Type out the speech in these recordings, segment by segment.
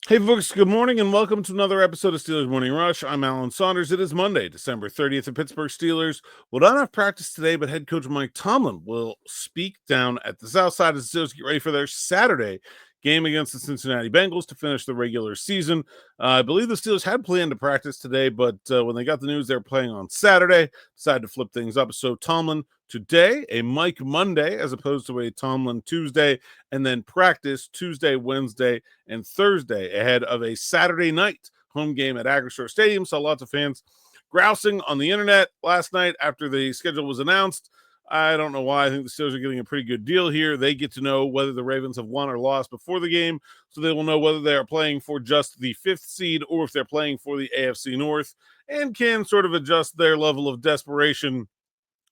Hey, folks, good morning and welcome to another episode of Steelers Morning Rush. I'm Alan Saunders. It is Monday, December 30th. The Pittsburgh Steelers will not have practice today, but head coach Mike Tomlin will speak down at the south side as the Steelers get ready for their Saturday game against the Cincinnati Bengals to finish the regular season. I believe the Steelers had planned to practice today, but when they got the news they were playing on Saturday, decided to flip things up. So Tomlin today, a Mike Monday, as opposed to a Tomlin Tuesday, and then practice Tuesday, Wednesday, and Thursday ahead of a Saturday night home game at Acrisure Stadium. Saw lots of fans grousing on the internet last night after the schedule was announced. I don't know why. I think the Steelers are getting a pretty good deal here. They get to know whether the Ravens have won or lost before the game, so they will know whether they are playing for just the 5th seed or if they're playing for the AFC North, and can sort of adjust their level of desperation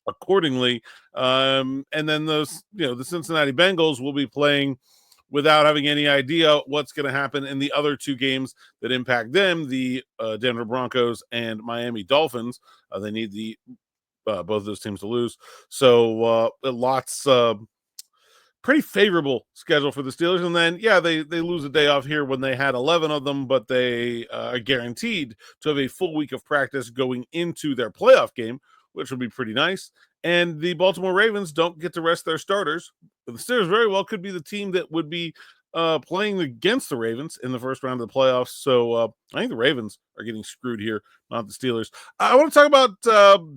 accordingly. And then the Cincinnati Bengals will be playing without having any idea what's going to happen in the other two games that impact them, the Denver Broncos and Miami Dolphins. They need both of those teams to lose. So lots pretty favorable schedule for the Steelers. And then, they lose a day off here when they had 11 of them, but they are guaranteed to have a full week of practice going into their playoff game, which will be pretty nice. And the Baltimore Ravens don't get to rest their starters. The Steelers very well could be the team that would be playing against the Ravens in the first round of the playoffs. So I think the Ravens are getting screwed here, not the Steelers. I want to talk about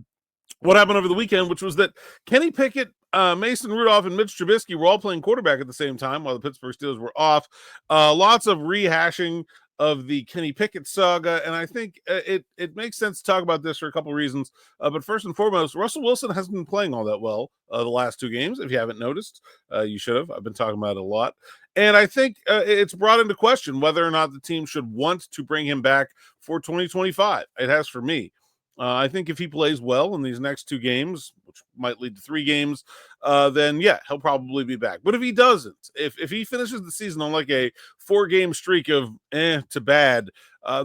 what happened over the weekend, which was that Kenny Pickett, Mason Rudolph, and Mitch Trubisky were all playing quarterback at the same time while the Pittsburgh Steelers were off. Lots of rehashing of the Kenny Pickett saga, and I think it makes sense to talk about this for a couple of reasons. But first and foremost, Russell Wilson hasn't been playing all that well the last two games. If you haven't noticed, you should have. I've been talking about it a lot. And I think it's brought into question whether or not the team should want to bring him back for 2025. It has for me. I think if he plays well in these next two games, which might lead to 3 games, then he'll probably be back. But if he doesn't, if he finishes the season on like a 4-game streak of to bad,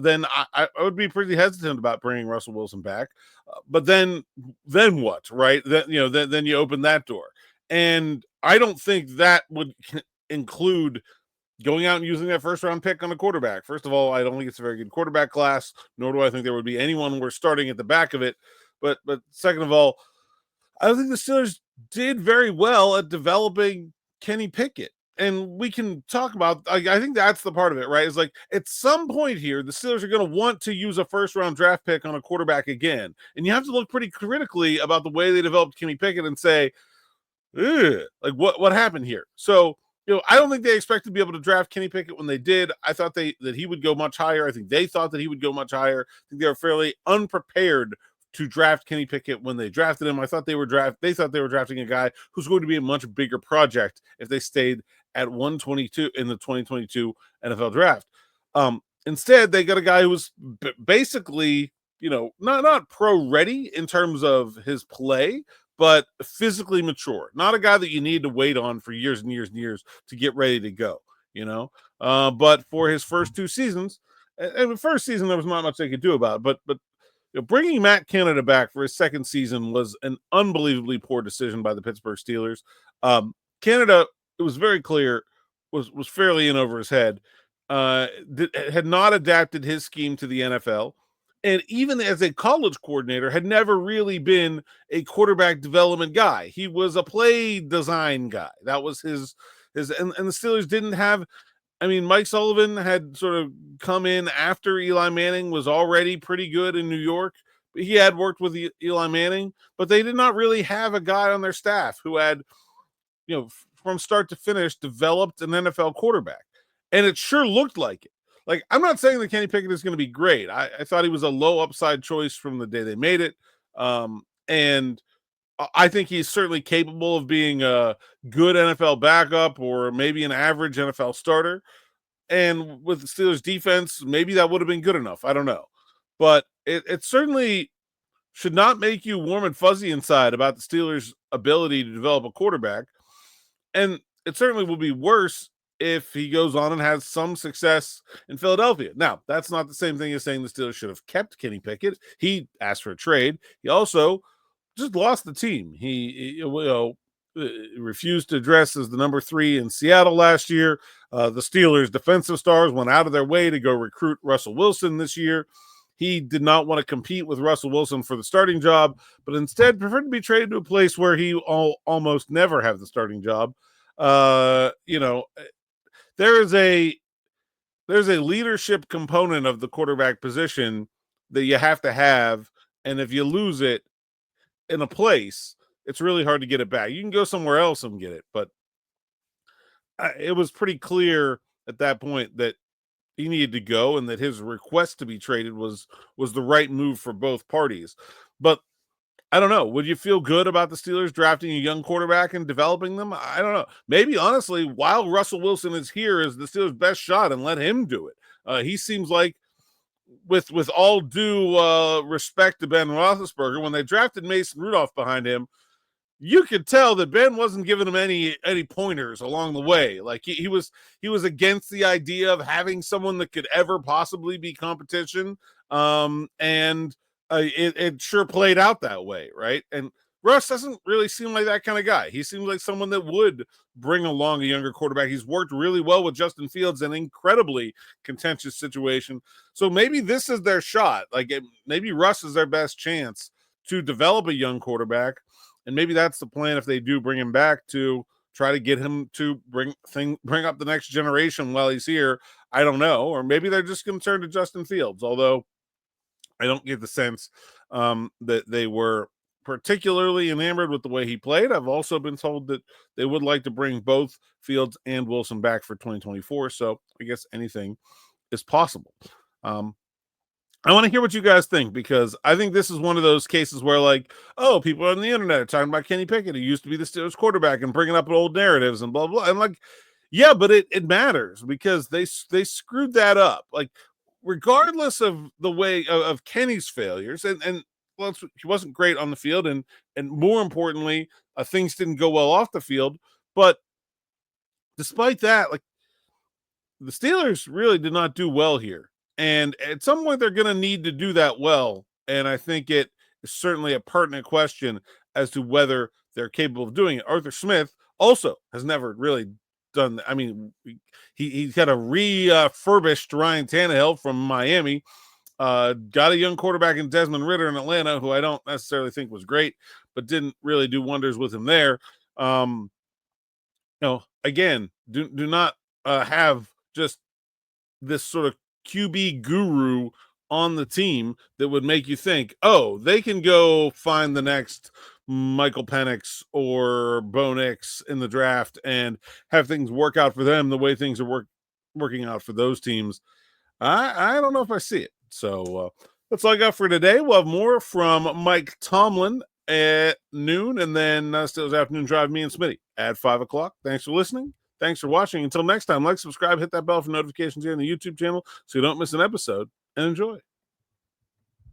then I would be pretty hesitant about bringing Russell Wilson back. But then what, right? Then you open that door, and I don't think that would include going out and using that first-round pick on a quarterback. First of all, I don't think it's a very good quarterback class, nor do I think there would be anyone worth starting at the back of it. But second of all, I don't think the Steelers did very well at developing Kenny Pickett. And we can talk about, I think that's the part of it, right? It's like at some point here, the Steelers are going to want to use a first-round draft pick on a quarterback again. And you have to look pretty critically about the way they developed Kenny Pickett and say, like what happened here? So, I don't think they expected to be able to draft Kenny Pickett when they did. I thought that he would go much higher. I think they thought that he would go much higher. I think they were fairly unprepared to draft Kenny Pickett when they drafted him. I thought they thought they were drafting a guy who's going to be a much bigger project if they stayed at 122 in the 2022 NFL draft. Instead, they got a guy who was basically, not pro ready in terms of his play, but physically mature, not a guy that you need to wait on for years and years and years to get ready to go, but for his first 2 seasons, and the first season, there was not much they could do about it, but bringing Matt Canada back for his second season was an unbelievably poor decision by the Pittsburgh Steelers. Canada, it was very clear, was fairly in over his head, had not adapted his scheme to the NFL. And even as a college coordinator, had never really been a quarterback development guy. He was a play design guy. That was his and the Steelers didn't have. I mean, Mike Sullivan had sort of come in after Eli Manning was already pretty good in New York. He had worked with Eli Manning, but they did not really have a guy on their staff who had, from start to finish, developed an NFL quarterback. And it sure looked like it. Like, I'm not saying that Kenny Pickett is going to be great. I thought he was a low upside choice from the day they made it. And I think he's certainly capable of being a good NFL backup or maybe an average NFL starter. And with the Steelers defense, maybe that would have been good enough. I don't know. But it certainly should not make you warm and fuzzy inside about the Steelers' ability to develop a quarterback. And it certainly will be worse if he goes on and has some success in Philadelphia. Now, that's not the same thing as saying the Steelers should have kept Kenny Pickett. He asked for a trade. He also just lost the team. He refused to dress as the number 3 in Seattle last year. The Steelers' defensive stars went out of their way to go recruit Russell Wilson this year. He did not want to compete with Russell Wilson for the starting job, but instead preferred to be traded to a place where he almost never have the starting job. There's a leadership component of the quarterback position that you have to have, and if you lose it in a place, it's really hard to get it back. You can go somewhere else and get it, but it was pretty clear at that point that he needed to go and that his request to be traded was the right move for both parties. But I don't know. Would you feel good about the Steelers drafting a young quarterback and developing them? I don't know. Maybe, honestly, while Russell Wilson is here, is the Steelers' best shot and let him do it. He seems like, with all due respect to Ben Roethlisberger, when they drafted Mason Rudolph behind him, you could tell that Ben wasn't giving him any pointers along the way. Like he was against the idea of having someone that could ever possibly be competition. It sure played out that way, right? And Russ doesn't really seem like that kind of guy. He seems like someone that would bring along a younger quarterback. He's worked really well with Justin Fields in an incredibly contentious situation. So maybe this is their shot. Maybe Russ is their best chance to develop a young quarterback. And maybe that's the plan if they do bring him back, to try to get him to bring up the next generation while he's here. I don't know. Or maybe they're just going to turn to Justin Fields, although I don't get the sense that they were particularly enamored with the way he played. I've also been told that they would like to bring both Fields and Wilson back for 2024. So I guess anything is possible. I want to hear what you guys think, because I think this is one of those cases where, people on the internet are talking about Kenny Pickett, who used to be the Steelers quarterback, and bringing up old narratives and blah, blah. I'm yeah, but it matters, because they screwed that up. Regardless of the way of Kenny's failures, and he wasn't great on the field, and more importantly, things didn't go well off the field. But despite that, the Steelers really did not do well here. And at some point, they're going to need to do that well. And I think it is certainly a pertinent question as to whether they're capable of doing it. Arthur Smith also has never really done that. I mean, he had a refurbished Ryan Tannehill from Miami, got a young quarterback in Desmond Ridder in Atlanta, who I don't necessarily think was great, but didn't really do wonders with him there. Again, do not have just this sort of QB guru on the team that would make you think, oh, they can go find the next Michael Penix or Bo Nix in the draft and have things work out for them the way things are working out for those teams. I don't know if I see it. So that's all I got for today. We'll have more from Mike Tomlin at noon, and then Steelers Afternoon Drive, me and Smitty at 5 o'clock. Thanks for listening. Thanks for watching. Until next time, subscribe, hit that bell for notifications here on the YouTube channel so you don't miss an episode, and enjoy.